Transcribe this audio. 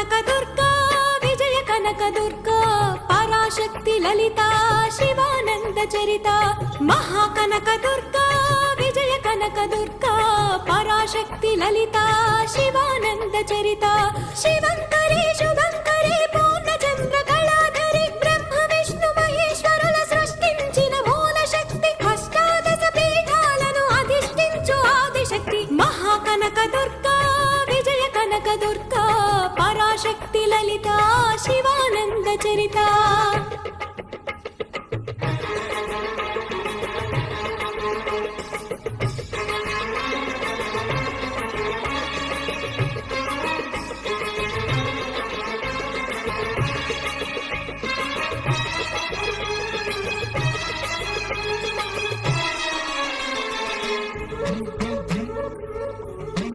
కనకదుర్గా విజయ కనకదుర్గా పరాశక్తి లలిత శివానంద చరిత మహాకనకదుర్గా విజయ కనకదుర్గా పరాశక్తి లలిత శివానంద చరిత శివంకరి శుభంకరి పూర్ణచంద్ర కళాధరి బ్రహ్మ విష్ణు మహేశ్వరుల సృష్టించిన మూల శక్తి అష్టాదశ పీఠాలను అధిష్ఠించు ఆదిశక్తి మహాకనకదుర్గా విజయ కనకదుర్గా పరాశక్తి లలిత శివానంద చరిత